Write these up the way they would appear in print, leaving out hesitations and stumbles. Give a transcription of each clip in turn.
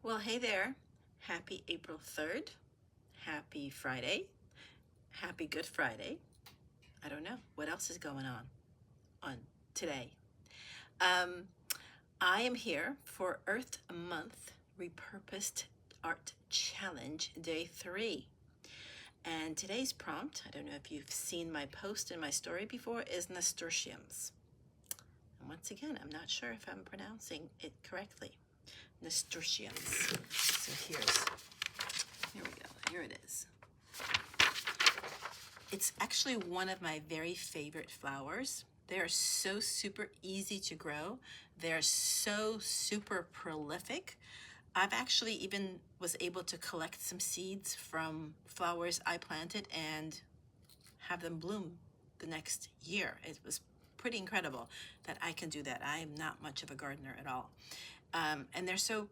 Well, hey there. Happy April 3rd. Happy Friday. Happy Good Friday. I don't know. What else is going on today? Um, I am here for Earth Month Repurposed Art Challenge Day 3. And today's prompt, I don't know if you've seen my post in my story before, is nasturtiums. And once again, I'm not sure if I'm pronouncing it correctly. Nasturtiums. So here we go. Here it is. It's actually one of my very favorite flowers. They're so super easy to grow. They're so super prolific. I've actually even was able to collect some seeds from flowers I planted and have them bloom the next year. It was pretty incredible that I can do that. I am not much of a gardener at all. And they're so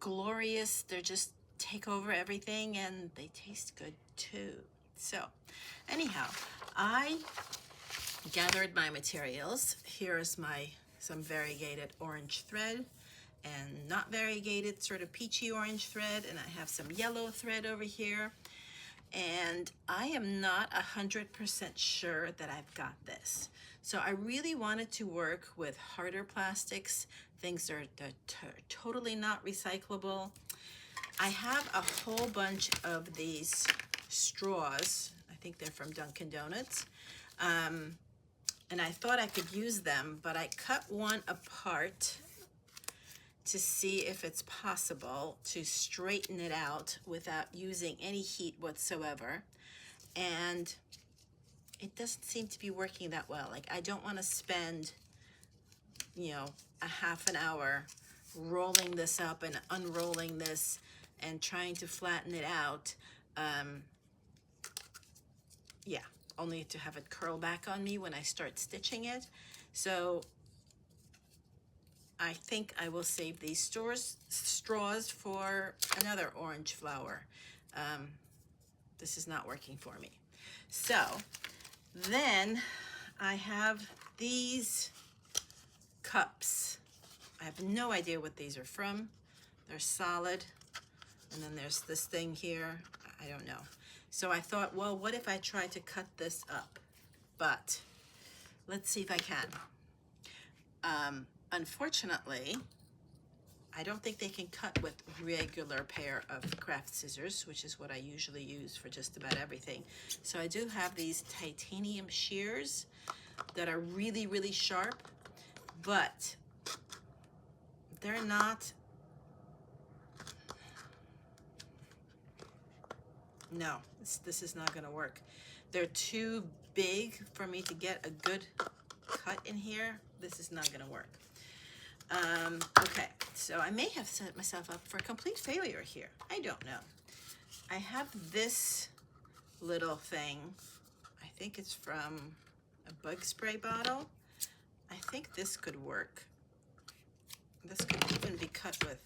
glorious. They're just take over everything and they taste good too. So anyhow, I gathered my materials. Here's some variegated orange thread and not variegated, sort of peachy orange thread, and I have some yellow thread over here. And I am not 100% sure that I've got this. So I really wanted to work with harder plastics, things that are totally not recyclable. I have a whole bunch of these straws. I think they're from Dunkin' Donuts. And I thought I could use them, but I cut one apart to see if it's possible to straighten it out without using any heat whatsoever. And it doesn't seem to be working that well. Like, I don't want to spend, a half an hour rolling this up and unrolling this and trying to flatten it out. Only to have it curl back on me when I start stitching it. So I think I will save these straws for another orange flower. This is not working for me. So then I have these cups. I have no idea what these are from. They're solid. And then there's this thing here. I don't know. So I thought, well, what if I try to cut this up? But let's see if I can. Unfortunately, I don't think they can cut with regular pair of craft scissors, which is what I usually use for just about everything. So I do have these titanium shears that are really, really sharp, but they're not. No, this is not gonna work. They're too big for me to get a good cut in here. This is not gonna work. Okay, so I may have set myself up for a complete failure here. I don't know. I have this little thing. I think it's from a bug spray bottle. I think this could work. This could even be cut with.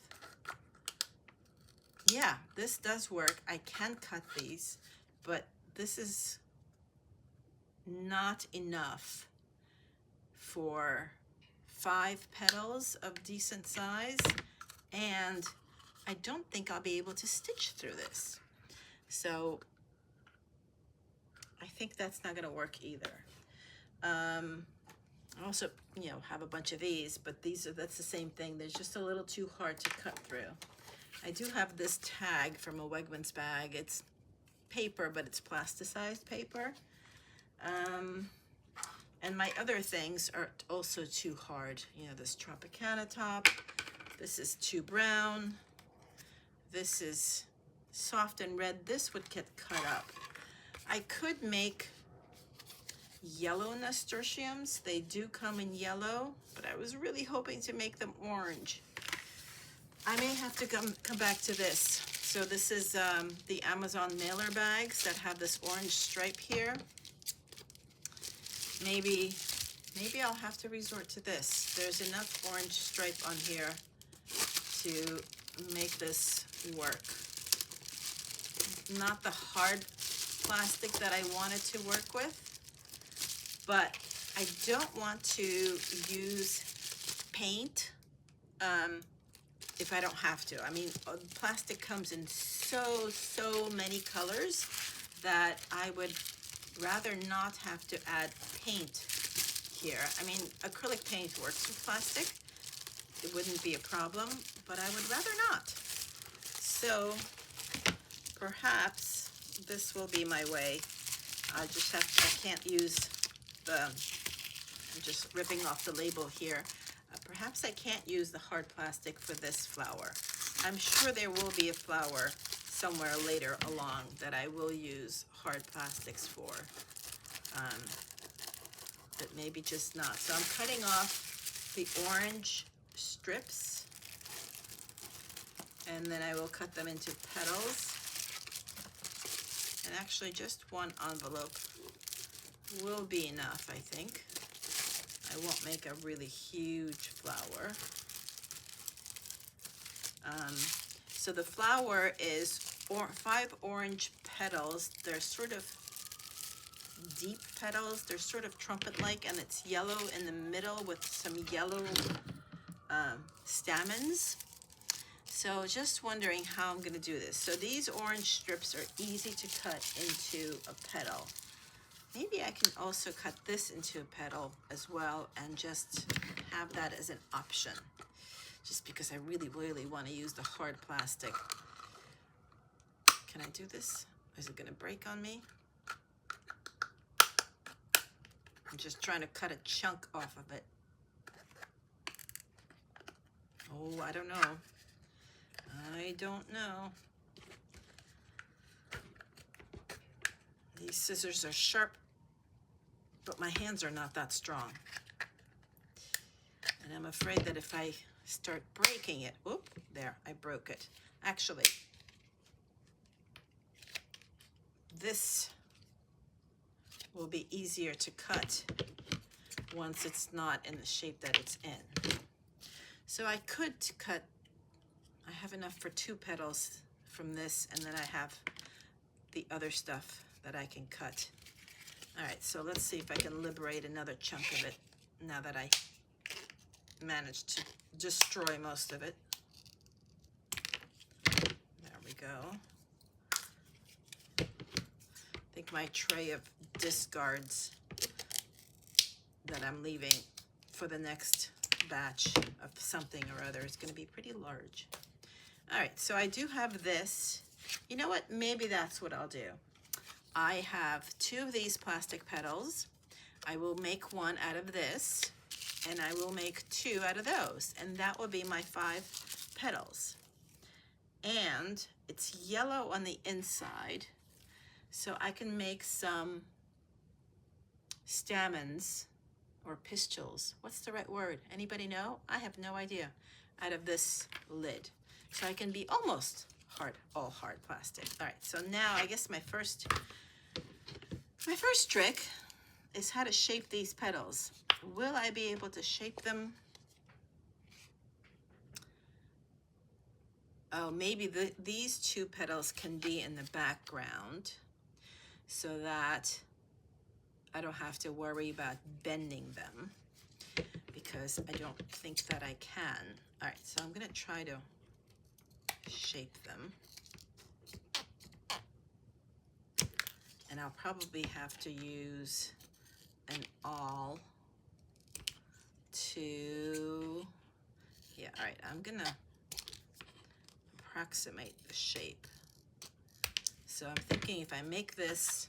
Yeah, this does work. I can cut these, but this is not enough for 5 petals of decent size, and I don't think I'll be able to stitch through this. So I think that's not gonna work either. I also, have a bunch of these, but that's the same thing. They're just a little too hard to cut through. I do have this tag from a Wegmans bag. It's paper, but it's plasticized paper. And my other things are also too hard. This Tropicana top. This is too brown. This is soft and red. This would get cut up. I could make yellow nasturtiums. They do come in yellow, but I was really hoping to make them orange. I may have to come back to this. So this is the Amazon mailer bags that have this orange stripe here. Maybe I'll have to resort to this. There's enough orange stripe on here to make this work. Not the hard plastic that I wanted to work with, but I don't want to use paint if I don't have to. I mean, plastic comes in so many colors that I would rather not have to add paint here. I mean, acrylic paint works with plastic. It wouldn't be a problem, but I would rather not. So perhaps this will be my way. I can't use I'm just ripping off the label here. Perhaps I can't use the hard plastic for this flower. I'm sure there will be a flower somewhere later along that I will use hard plastics for, but maybe just not. So I'm cutting off the orange strips, and then I will cut them into petals. And actually just one envelope will be enough, I think. I won't make a really huge flower. So the flower is 5 orange petals. They're sort of deep petals. They're sort of trumpet-like, and it's yellow in the middle with some yellow stamens. So just wondering how I'm going to do this. So these orange strips are easy to cut into a petal. Maybe I can also cut this into a petal as well and just have that as an option. Just because I really want to use the hard plastic. Can I do this? Is it going to break on me? I'm just trying to cut a chunk off of it. Oh, I don't know. I don't know. These scissors are sharp, but my hands are not that strong. And I'm afraid that if I start breaking it, whoop, there, I broke it. Actually, this will be easier to cut once it's not in the shape that it's in. So I could cut, I have enough for 2 petals from this, and then I have the other stuff that I can cut. All right, so let's see if I can liberate another chunk of it now that I managed to destroy most of it. There we go. I think my tray of discards that I'm leaving for the next batch of something or other is going to be pretty large. All right, so I do have this. You know what? Maybe that's what I'll do. I have 2 of these plastic petals. I will make 1 out of this, and I will make 2 out of those, and that will be my 5 petals. And it's yellow on the inside, so I can make some stamens or pistils. What's the right word? Anybody know? I have no idea. Out of this lid. So I can be almost all hard plastic. All right, so now I guess my first trick is how to shape these petals. Will I be able to shape them? Oh, maybe these 2 petals can be in the background so that I don't have to worry about bending them, because I don't think that I can. All right, so I'm gonna try to shape them. And I'll probably have to use an awl to, yeah, all right, I'm gonna approximate the shape. So I'm thinking if I make this,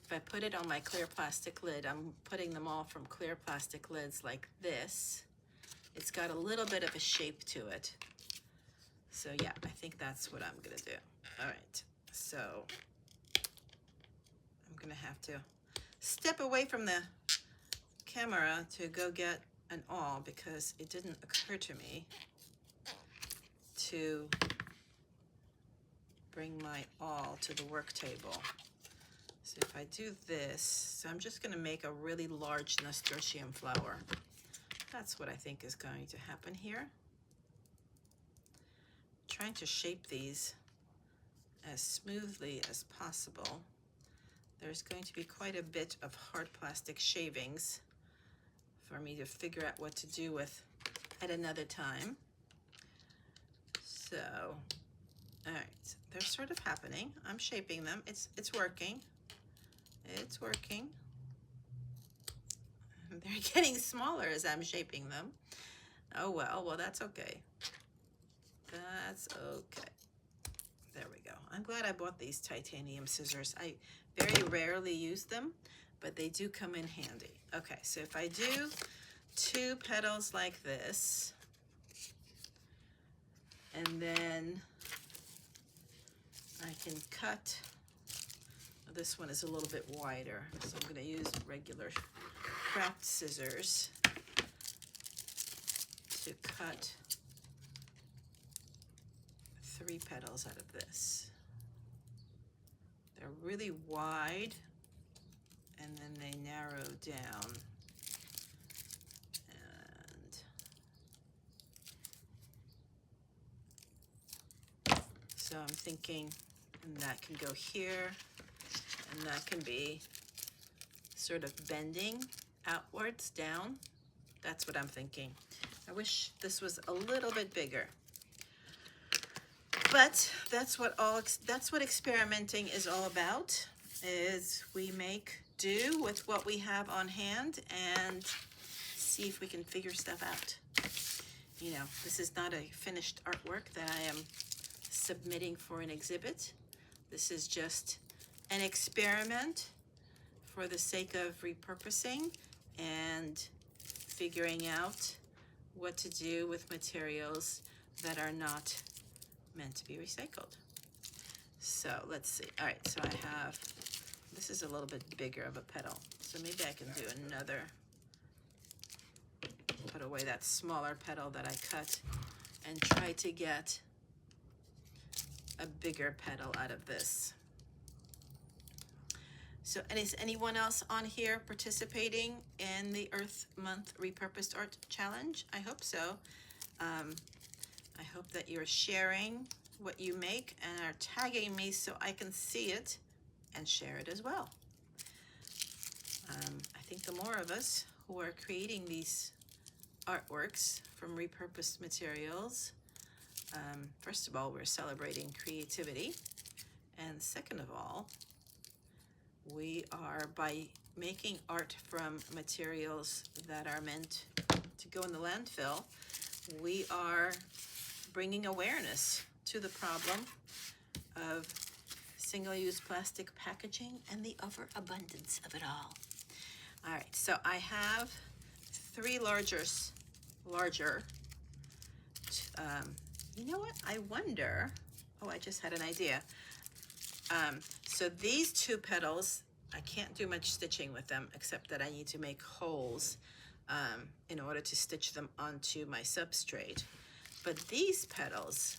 if I put it on my clear plastic lid, I'm putting them all from clear plastic lids like this. It's got a little bit of a shape to it. So yeah, I think that's what I'm gonna do. All right, so I'm gonna have to step away from the camera to go get an awl, because it didn't occur to me to bring my awl to the work table. So if I do this, so I'm just gonna make a really large nasturtium flower. That's what I think is going to happen here. Trying to shape these as smoothly as possible. There's going to be quite a bit of hard plastic shavings for me to figure out what to do with at another time. So, all right, they're sort of happening. I'm shaping them. It's working. It's working. They're getting smaller as I'm shaping them. Oh well, that's okay. That's okay. There we go. I'm glad I bought these titanium scissors. I very rarely use them, but they do come in handy. Okay, so if I do 2 petals like this, and then I can cut, this one is a little bit wider, so I'm going to use regular craft scissors to cut 3 petals out of this. They're really wide, and then they narrow down. And so I'm thinking, and that can go here, and that can be sort of bending outwards, down. That's what I'm thinking. I wish this was a little bit bigger. But that's what experimenting is all about, is we make do with what we have on hand and see if we can figure stuff out. You know, this is not a finished artwork that I am submitting for an exhibit. This is just an experiment for the sake of repurposing and figuring out what to do with materials that are not meant to be recycled. So let's see. All right, so I have, this is a little bit bigger of a petal, so maybe I can do another, put away that smaller petal that I cut and try to get a bigger petal out of this. So, and is anyone else on here participating in the Earth Month Repurposed Art Challenge? I hope so. I hope that you're sharing what you make and are tagging me so I can see it and share it as well. I think the more of us who are creating these artworks from repurposed materials, first of all, we're celebrating creativity. And second of all, we are, by making art from materials that are meant to go in the landfill, we are bringing awareness to the problem of single-use plastic packaging and the overabundance of it all. All right, so I have 3 larger, you know what, I wonder, oh, I just had an idea. So these 2 petals, I can't do much stitching with them, except that I need to make holes in order to stitch them onto my substrate. But these petals,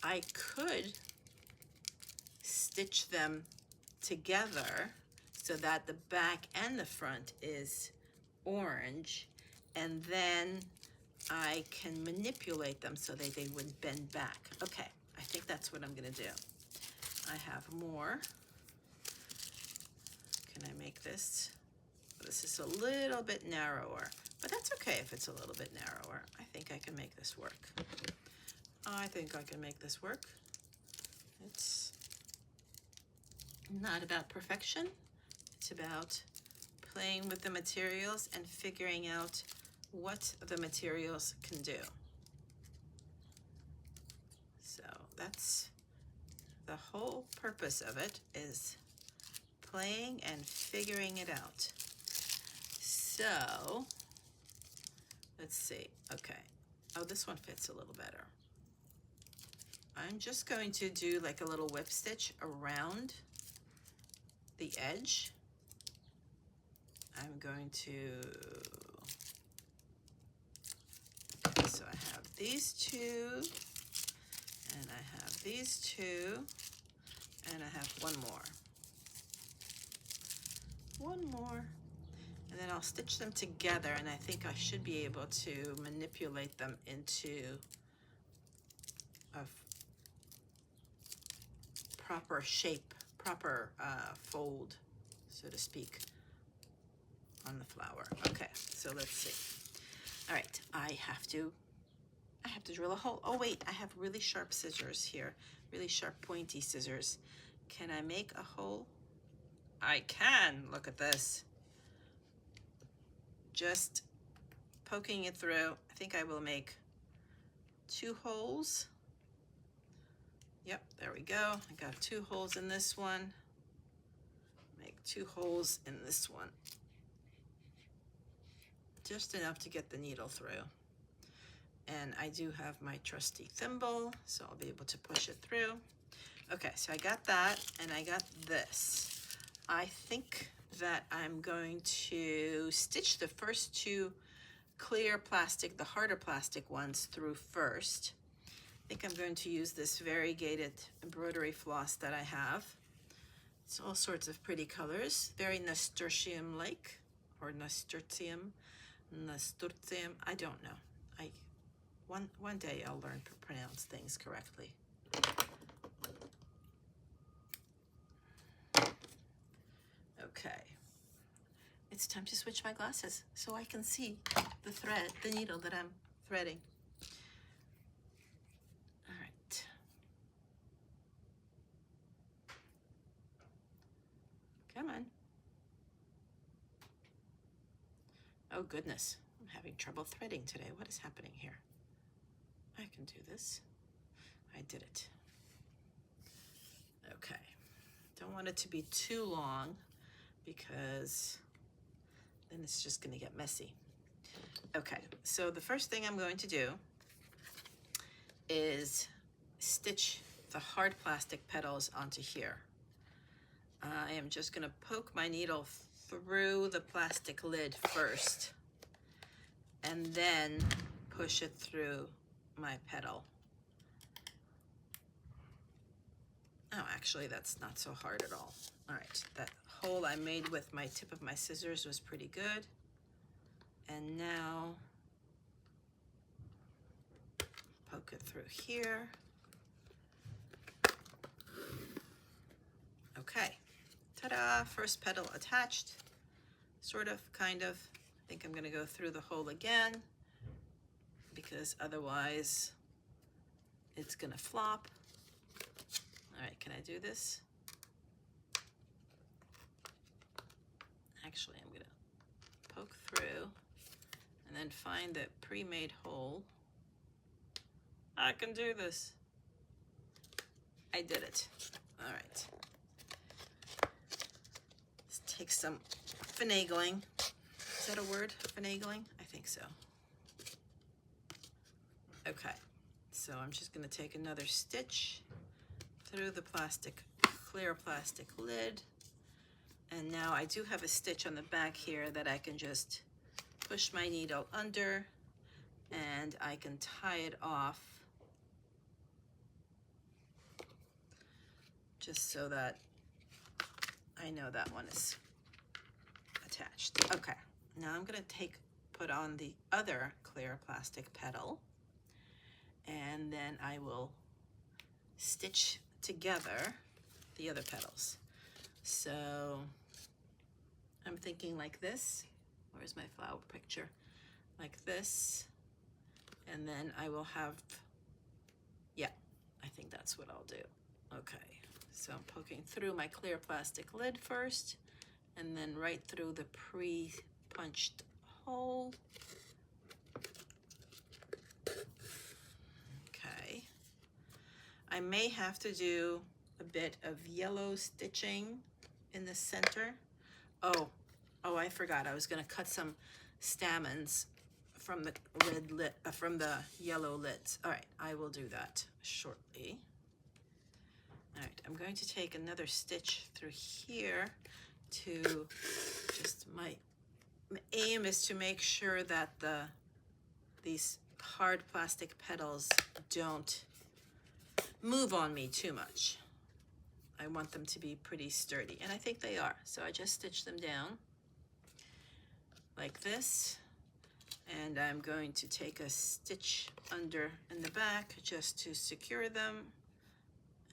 I could stitch them together so that the back and the front is orange, and then I can manipulate them so that they would bend back. Okay, I think that's what I'm gonna do. I have more. Can I make this? This is a little bit narrower, but that's okay if it's a little bit narrower. I think I can make this work. I think I can make this work. It's not about perfection. It's about playing with the materials and figuring out what the materials can do. So that's the whole purpose of it, is playing and figuring it out. So let's see. Okay. Oh, this one fits a little better. I'm just going to do like a little whip stitch around the edge. I'm going to, okay, so I have these 2, and I have these 2, and I have one more. And then I'll stitch them together, and I think I should be able to manipulate them into a proper shape, proper fold, so to speak, on the flower. Okay, so let's see. All right, I have to I have to drill a hole. Oh wait, I have really sharp scissors here, really sharp pointy scissors. Can I make a hole? I can. Look at this. Just poking it through. I think I will make 2 holes. Yep, there we go. I got 2 holes in this one. Make 2 holes in this one. Just enough to get the needle through. And I do have my trusty thimble, so I'll be able to push it through. Okay, so I got that, and I got this. I think that I'm going to stitch the first 2 clear plastic, the harder plastic ones, through first. I think I'm going to use this variegated embroidery floss that I have. It's all sorts of pretty colors, very Nasturtium-like, or Nasturtium, I don't know. One day I'll learn to pronounce things correctly. Okay, it's time to switch my glasses so I can see the thread, the needle that I'm threading. All right. Come on. Oh goodness, I'm having trouble threading today. What is happening here? I can do this. I did it. Okay. Don't want it to be too long because then it's just going to get messy. Okay, so the first thing I'm going to do is stitch the hard plastic petals onto here. I am just going to poke my needle through the plastic lid first and then push it through my petal. Oh, actually, that's not so hard at all. All right, that hole I made with my tip of my scissors was pretty good. And now, poke it through here. Okay, ta-da, first petal attached. Sort of, kind of. I think I'm gonna go through the hole again because otherwise it's gonna flop. All right, can I do this? Actually, I'm gonna poke through and then find that pre-made hole. I can do this. I did it. All right. Let's take some finagling. Is that a word, finagling? I think so. Okay, so I'm just gonna take another stitch through the plastic, clear plastic lid. And now I do have a stitch on the back here that I can just push my needle under and I can tie it off just so that I know that one is attached. Okay, now I'm gonna put on the other clear plastic petal and then I will stitch together the other petals. So I'm thinking like this. Where's my flower picture? Like this. And then I will have, yeah, I think that's what I'll do. Okay, so I'm poking through my clear plastic lid first and then right through the pre-punched hole. Okay. I may have to do a bit of yellow stitching in the center. Oh, I forgot. I was going to cut some stamens from the from the yellow lids. All right, I will do that shortly. All right, I'm going to take another stitch through here to just my aim is to make sure that these hard plastic petals don't move on me too much. I want them to be pretty sturdy, and I think they are. So I just stitch them down like this, and I'm going to take a stitch under in the back just to secure them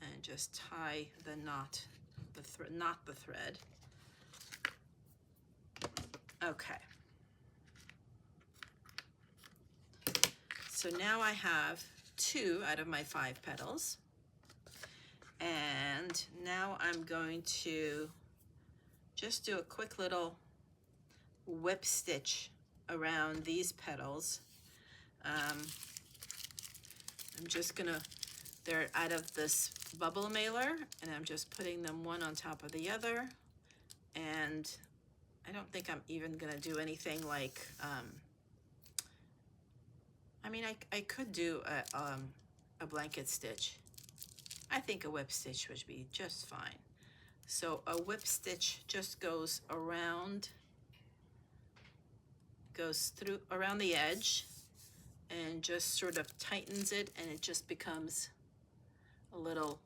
and just tie the knot, not the thread. Okay. So now I have 2 out of my 5 petals. And now I'm going to just do a quick little whip stitch around these petals. I'm just gonna, they're out of this bubble mailer, and I'm just putting them one on top of the other. And I don't think I'm even gonna do anything like, I mean, I could do a blanket stitch. I think a whip stitch would be just fine. So a whip stitch just goes around, goes through around the edge and just sort of tightens it, and it just becomes a little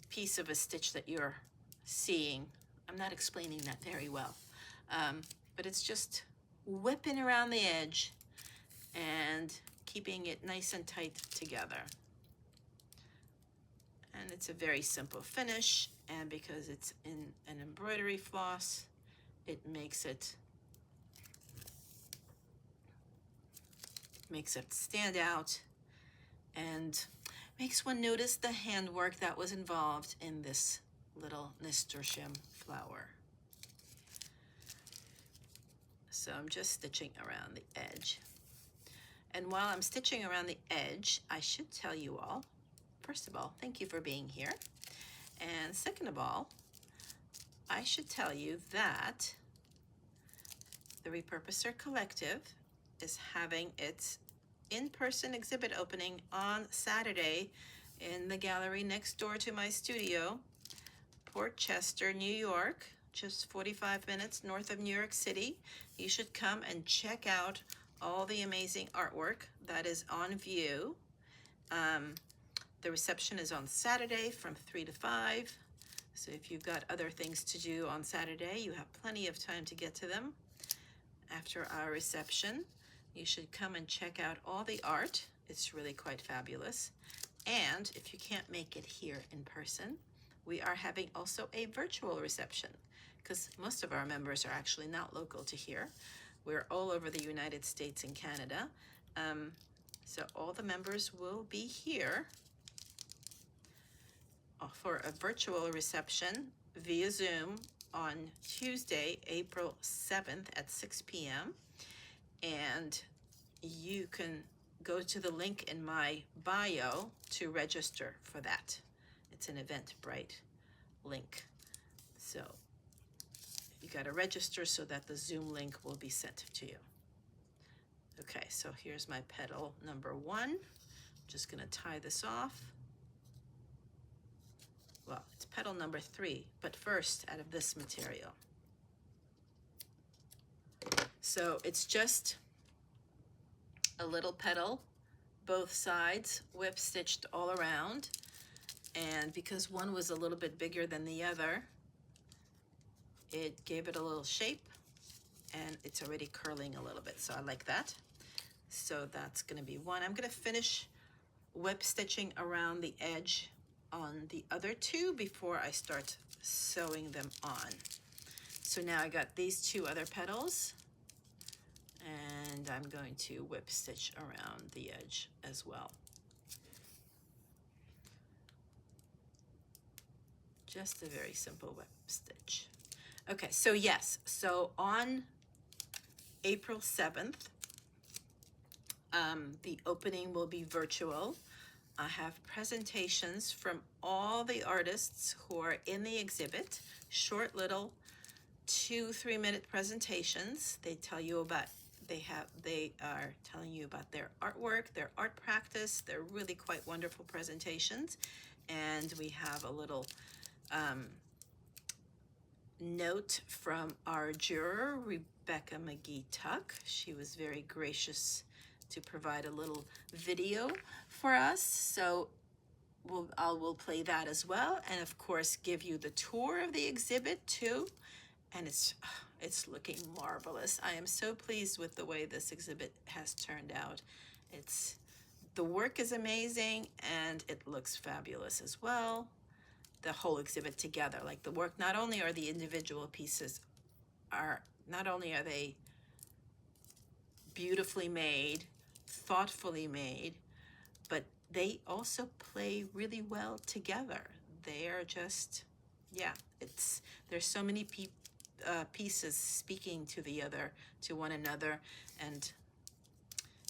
piece of a stitch that you're seeing. I'm not explaining that very well, but it's just whipping around the edge and keeping it nice and tight together. And it's a very simple finish, and because it's in an embroidery floss, it makes it stand out and makes one notice the handwork that was involved in this little nasturtium flower. So I'm just stitching around the edge. And while I'm stitching around the edge, I should tell you all, first of all, thank you for being here. And second of all, I should tell you that the Repurposed Art Collective is having its in-person exhibit opening on Saturday in the gallery next door to my studio, Port Chester, New York, just 45 minutes north of New York City. You should come and check out all the amazing artwork that is on view. The reception is on Saturday from 3 to 5. So if you've got other things to do on Saturday, you have plenty of time to get to them. After our reception, you should come and check out all the art. It's really quite fabulous. And if you can't make it here in person, we are having also a virtual reception, because most of our members are actually not local to here. We're all over the United States and Canada. So all the members will be here for a virtual reception via Zoom on Tuesday, April 7th at 6 p.m. And you can go to the link in my bio to register for that. It's an Eventbrite link. So you got to register so that the Zoom link will be sent to you. Okay, so here's my petal number 1. I'm just going to tie this off. Well, it's petal number 3, but first out of this material. So it's just a little petal, both sides, whip stitched all around. And because one was a little bit bigger than the other, it gave it a little shape, and it's already curling a little bit, so I like that. So that's going to be one. I'm going to finish whip stitching around the edge on the other 2 before I start sewing them on. So now I got these 2 other petals, and I'm going to whip stitch around the edge as well. Just a very simple whip stitch. Okay, so yes, so on April 7th, the opening will be virtual. I have presentations from all the artists who are in the exhibit, short little 2-3 minute presentations. They tell you about, they are telling you about their artwork, their art practice. They're really quite wonderful presentations. And we have a little note from our juror, Rebecca McGee-Tuck. She was very gracious to provide a little video for us. So we'll play that as well. And of course, give you the tour of the exhibit too. And it's looking marvelous. I am so pleased with the way this exhibit has turned out. The work is amazing, and it looks fabulous as well. The whole exhibit together, like the work, not only are the individual pieces not only are they beautifully made, thoughtfully made, but they also play really well together. They are just, yeah, there's so many pieces speaking to one another, and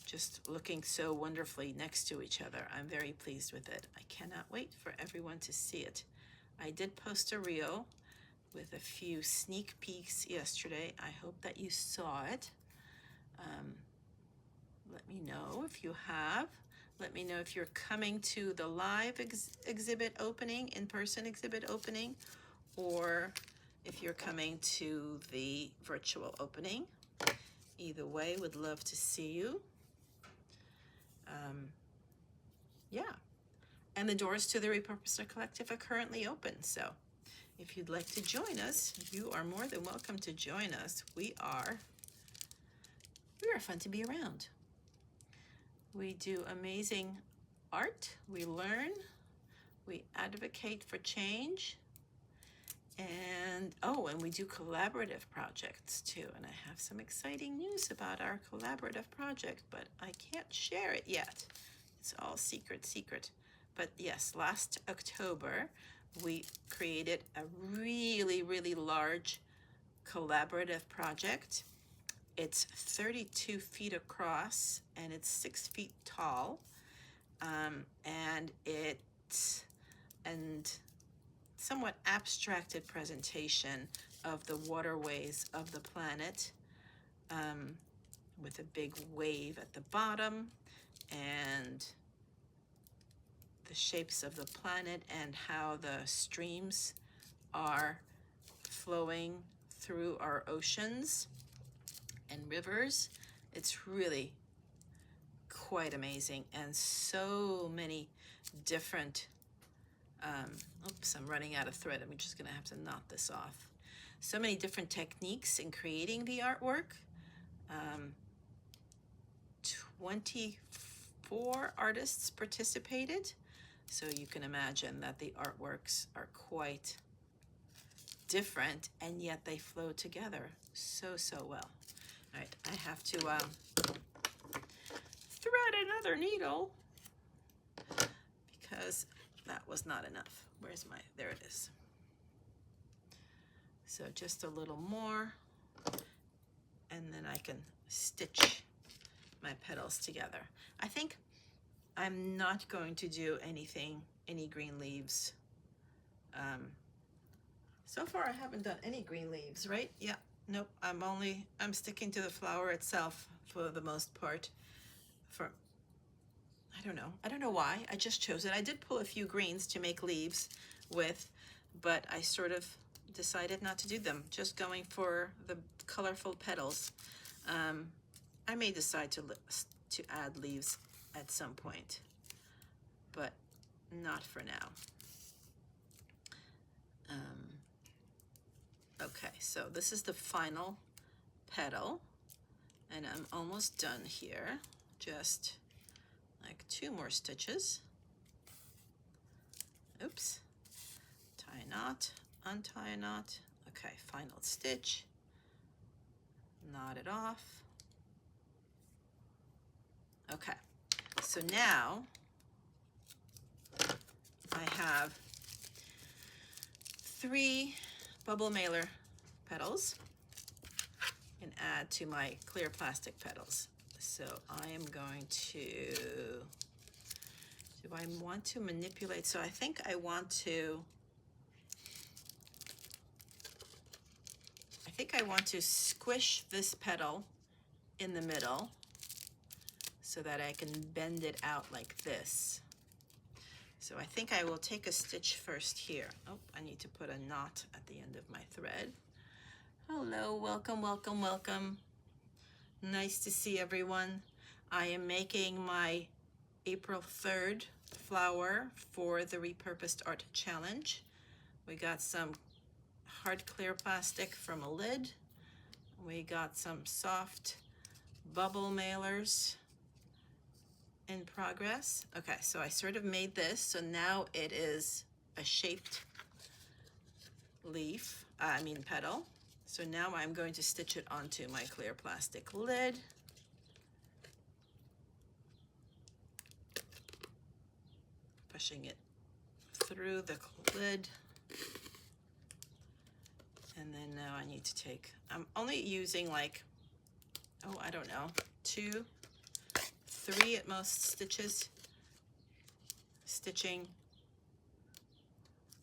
just looking so wonderfully next to each other. I'm very pleased with it. I cannot wait for everyone to see it. I did post a reel with a few sneak peeks yesterday. I hope that you saw it. Let me know if you have. Let me know if you're coming to the live exhibit opening, in-person exhibit opening, or if you're coming to the virtual opening. Either way, would love to see you. Yeah. And the doors to the Repurposed Art Collective are currently open. So if you'd like to join us, you are more than welcome to join us. We are fun to be around. We do amazing art. We learn. We advocate for change. And we do collaborative projects too. And I have some exciting news about our collaborative project, but I can't share it yet. It's all secret. But yes, last October, we created a really, really large collaborative project. It's 32 feet across and it's 6 feet tall. And it's somewhat abstracted presentation of the waterways of the planet, with a big wave at the bottom, and the shapes of the planet and how the streams are flowing through our oceans and rivers. It's really quite amazing, and so many different oops, I'm running out of thread. I'm just gonna have to knot this off. So many different techniques in creating the artwork. 24 artists participated, so you can imagine that the artworks are quite different, and yet they flow together so well. All right, I have to thread another needle because that was not enough. There it is. So just a little more, and then I can stitch my petals together. I think I'm not going to do any green leaves. So far I haven't done any green leaves, right? Yeah, nope, I'm sticking to the flower itself for the most part. I don't know why, I just chose it. I did pull a few greens to make leaves with, but I sort of decided not to do them, just going for the colorful petals. I may decide to add leaves at some point, but not for now. Okay, so this is the final petal, and I'm almost done here. Just like 2 more stitches. Oops. Tie a knot, untie a knot. Okay, final stitch. Knot it off. Okay, so now I have 3 bubble mailer petals and add to my clear plastic petals. So I am going to, do I want to manipulate? So I think I want to squish this petal in the middle so that I can bend it out like this. So I think I will take a stitch first here. Oh, I need to put a knot at the end of my thread. Hello, welcome. Nice to see everyone. I am making my April 3rd flower for the Repurposed Art Challenge. We got some hard clear plastic from a lid. We got some soft bubble mailers in progress. Okay, so I sort of made this, so now it is a shaped petal. So now I'm going to stitch it onto my clear plastic lid. pushing it through the lid. And then now I need to take, I'm only using like, oh, I don't know, 2, 3 at most stitches, stitching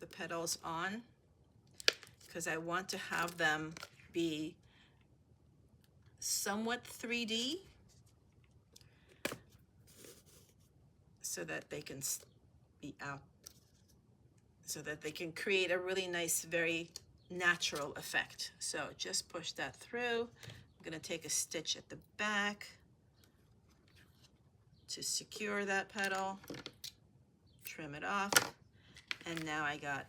the petals on, because I want to have them be somewhat 3D so that they can be out, so that they can create a really nice, very natural effect. So just push that through. I'm going to take a stitch at the back to secure that petal, trim it off, and now I got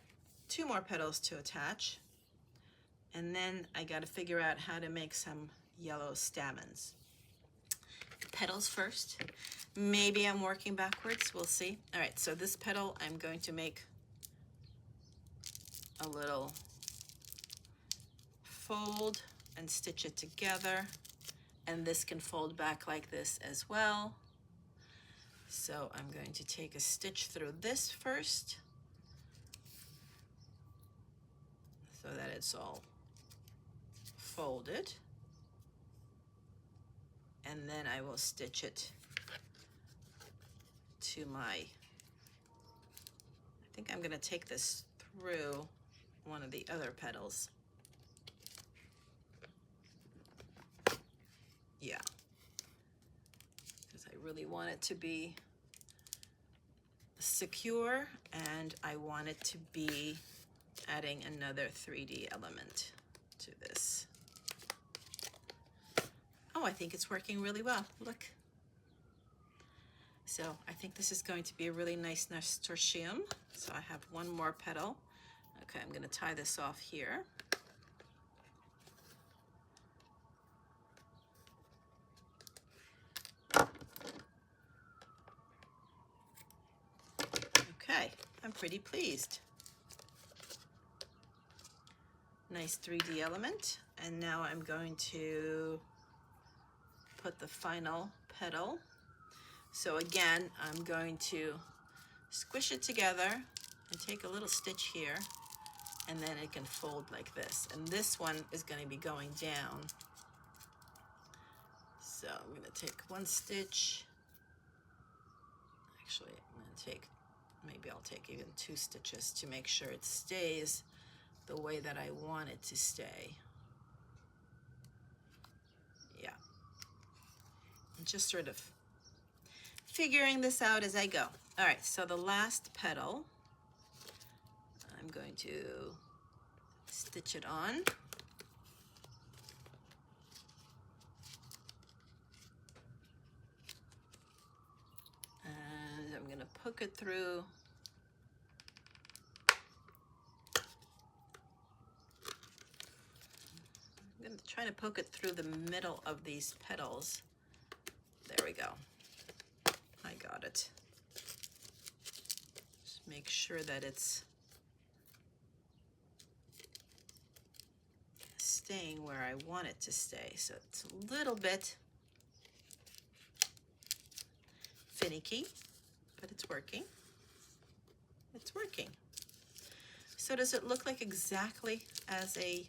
2 more petals to attach. And then I got to figure out how to make some yellow stamens. Petals first. Maybe I'm working backwards, we'll see. All right, so this petal I'm going to make a little fold and stitch it together, and this can fold back like this as well. So I'm going to take a stitch through this first so that it's all folded, and then I will stitch it to my, I think I'm going to take this through one of the other petals. Yeah, because I really want it to be secure, and I want it to be adding another 3D element to this. Oh, I think it's working really well. Look. So I think this is going to be a really nice nasturtium. So I have 1 more petal. Okay, I'm going to tie this off here. Okay, I'm pretty pleased. Nice 3D element. And now I'm going to put the final petal. So again, I'm going to squish it together and take a little stitch here, and then it can fold like this. And this one is going to be going down. So I'm going to take 1 stitch. Actually, I'm going to take, maybe I'll take even 2 stitches to make sure it stays the way that I want it to stay. Yeah. I'm just sort of figuring this out as I go. All right, so the last petal, I'm going to stitch it on. And I'm going to poke it through. I'm going to try to poke it through the middle of these petals. There we go. I got it. Just make sure that it's staying where I want it to stay. So it's a little bit finicky, but it's working. It's working. So does it look like exactly as a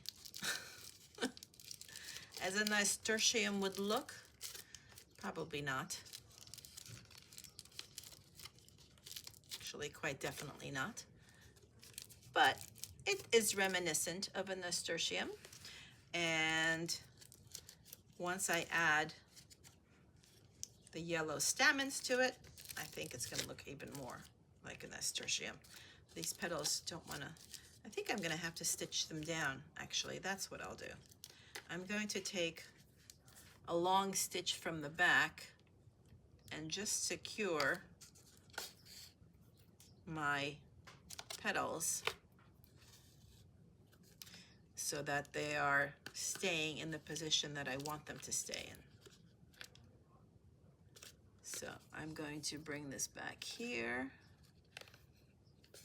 as a nasturtium would look? Probably not. Actually, quite definitely not. But it is reminiscent of a nasturtium. And once I add the yellow stamens to it, I think it's going to look even more like a nasturtium. These petals don't want to, I think I'm going to have to stitch them down. Actually, that's what I'll do. I'm going to take a long stitch from the back and just secure my petals so that they are staying in the position that I want them to stay in. So I'm going to bring this back here,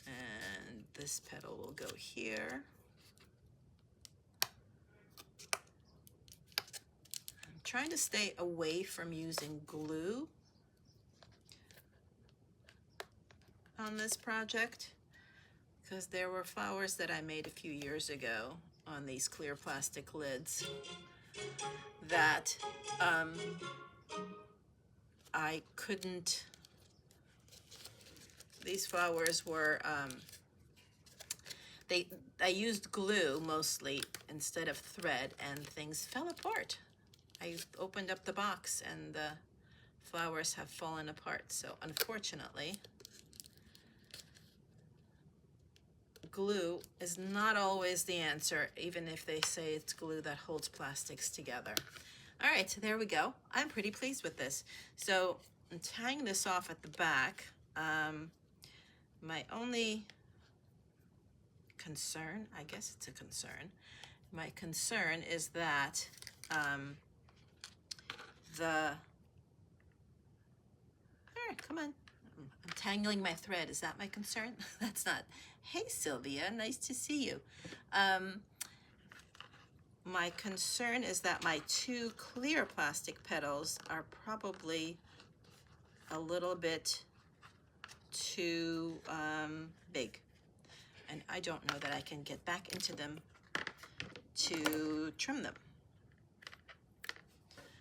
and this petal will go here. I'm trying to stay away from using glue. on this project because there were flowers that I made a few years ago on these clear plastic lids that I couldn't, these flowers were, I used glue mostly instead of thread, and things fell apart. I opened up the box and the flowers have fallen apart. So unfortunately, glue is not always the answer, even if they say it's glue that holds plastics together. All right, so there we go. I'm pretty pleased with this. So I'm tying this off at the back. My only concern, I guess it's a concern, my concern is that all right, come on. I'm tangling my thread. Is that my concern? That's not. Hey, Sylvia, nice to see you. My concern is that my two clear plastic petals are probably a little bit too big. And I don't know that I can get back into them to trim them.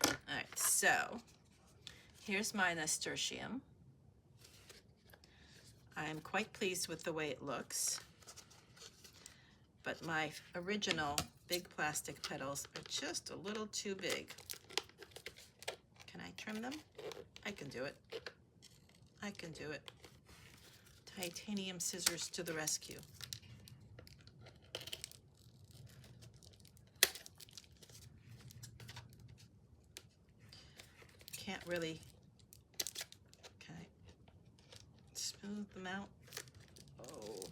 All right, so here's my nasturtium. I'm quite pleased with the way it looks, but my original big plastic petals are just a little too big. Can I trim them? I can do it. I can do it. Titanium scissors to the rescue. Can't really, can I smooth them out? Oh.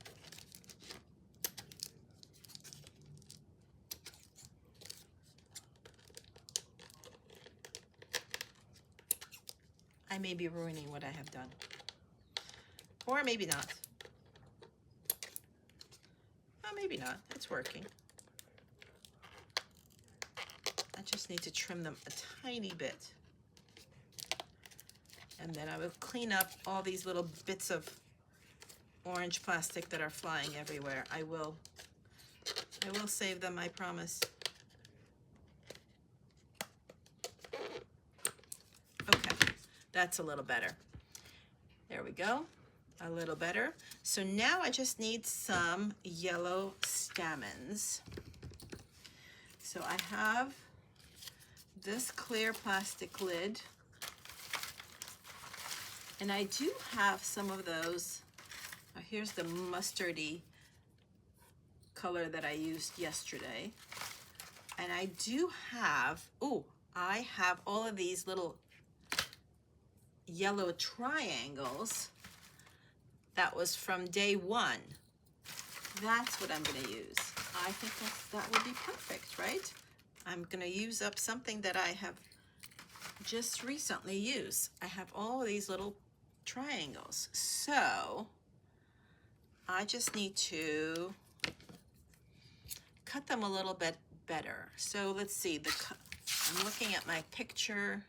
I may be ruining what I have done. Or maybe not. Oh, maybe not. It's working. I just need to trim them a tiny bit. And then I will clean up all these little bits of orange plastic that are flying everywhere. I will save them, I promise. Okay, that's a little better. There we go, a little better. So now I just need some yellow stamens. So I have this clear plastic lid, and I do have some of those. Here's the mustardy color that I used yesterday. And I do have, I have all of these little yellow triangles. That was from day one. That's what I'm gonna use. I think that would be perfect, right? I'm gonna use up something that I have just recently used. I have all of these little triangles. So I just need to cut them a little bit better. So let's see, I'm looking at my picture.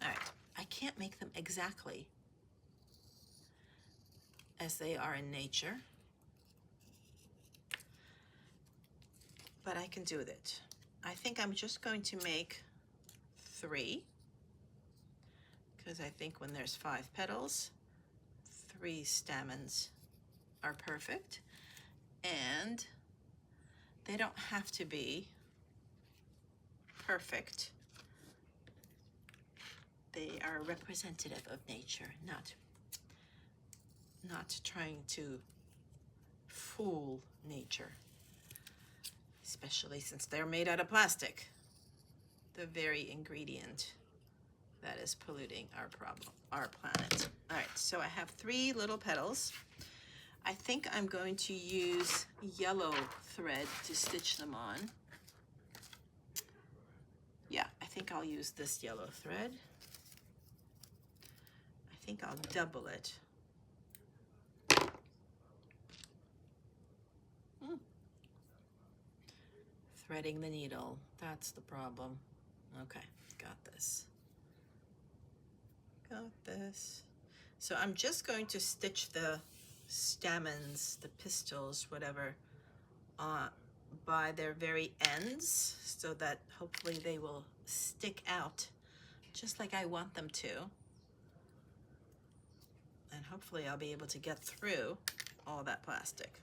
All right, I can't make them exactly as they are in nature, but I can do it. I think I'm just going to make 3, because I think when there's 5 petals, 3 stamens are perfect, and they don't have to be perfect. They are representative of nature, not trying to fool nature, especially since they're made out of plastic, the very ingredient that is polluting our planet. All right, so I have 3 little petals. I think I'm going to use yellow thread to stitch them on. Yeah, I think I'll use this yellow thread. I think I'll double it. Threading the needle, that's the problem. Okay, got this. got this. So I'm just going to stitch the stamens, the pistils, whatever, by their very ends so that hopefully they will stick out just like I want them to. And hopefully I'll be able to get through all that plastic.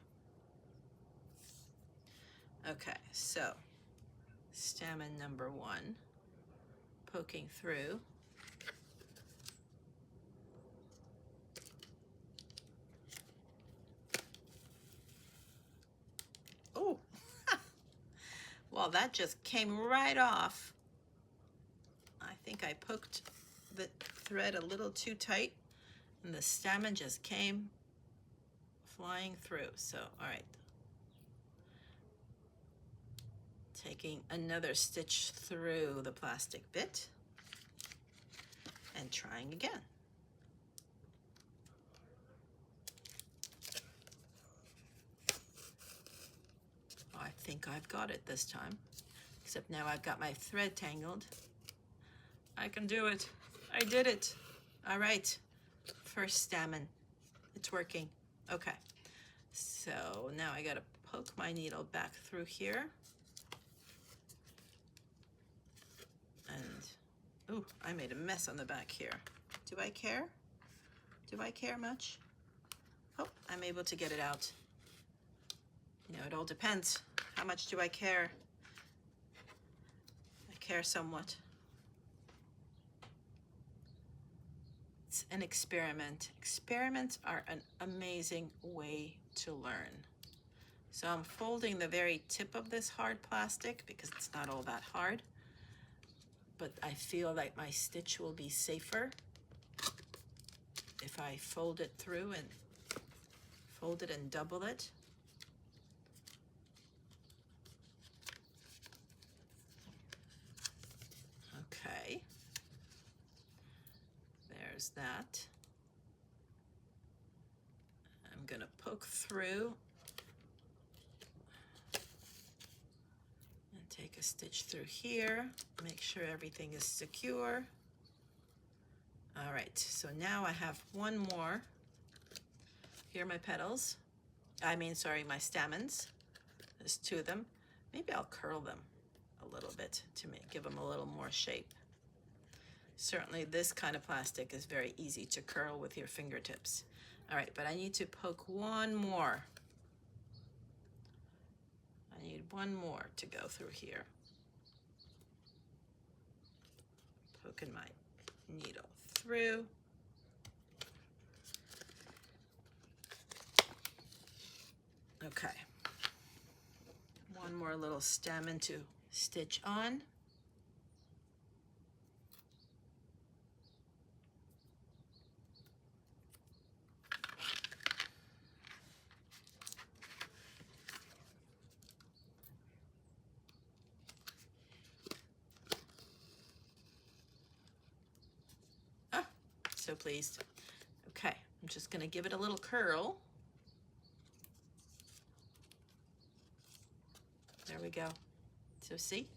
Okay, so stamen number 1, poking through. Oh, well, that just came right off. I think I poked the thread a little too tight and the stamen just came flying through. So, all right. Taking another stitch through the plastic bit and trying again. I think I've got it this time, except now I've got my thread tangled. I can do it. I did it. All right, first stamen. It's working. Okay, so now I gotta poke my needle back through here. And, ooh, I made a mess on the back here. Do I care? Do I care much? Oh, I'm able to get it out. You know, it all depends. How much do I care? I care somewhat. It's an experiment. Experiments are an amazing way to learn. So I'm folding the very tip of this hard plastic because it's not all that hard, but I feel like my stitch will be safer if I fold it through and fold it and double it. Okay, there's that. I'm gonna poke through and take a stitch through here, make sure everything is secure. All right, so now I have one more. Here are my petals. Sorry, my stamens. There's 2 of them. Maybe I'll curl them a little bit to give them a little more shape. Certainly this kind of plastic is very easy to curl with your fingertips. All right, but I need to poke one more. I need one more to go through here. Poking my needle through. Okay. One more little stamen to stitch on. So pleased. Okay, I'm just gonna give it a little curl. There we go. So see,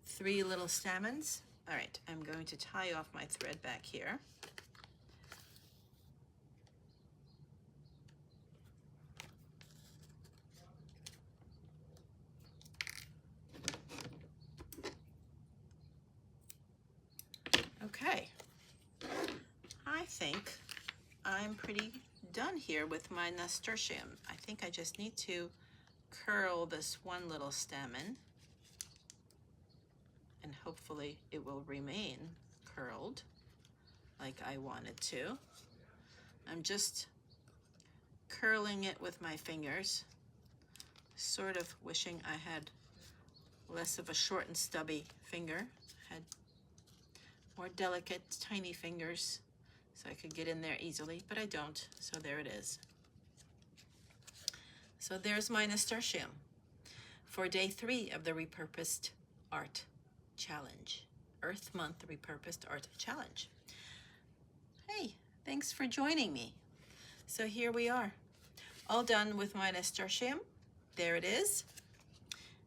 3 little stamens. All right, I'm going to tie off my thread back here. Okay, I think I'm pretty done here with my nasturtium. I think I just need to curl this one little stamen and hopefully it will remain curled like I want it to. I'm just curling it with my fingers, sort of wishing I had less of a short and stubby finger, had more delicate, tiny fingers so I could get in there easily, but I don't, so there it is. So there's my nasturtium for day 3 of the Repurposed Art Challenge, Earth Month Repurposed Art Challenge. Hey, thanks for joining me. So here we are, all done with my nasturtium. There it is.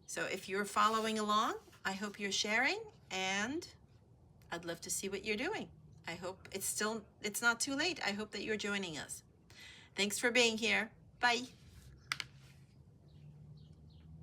So if you're following along, I hope you're sharing, and I'd love to see what you're doing. I hope it's not too late. I hope that you're joining us. Thanks for being here. Bye.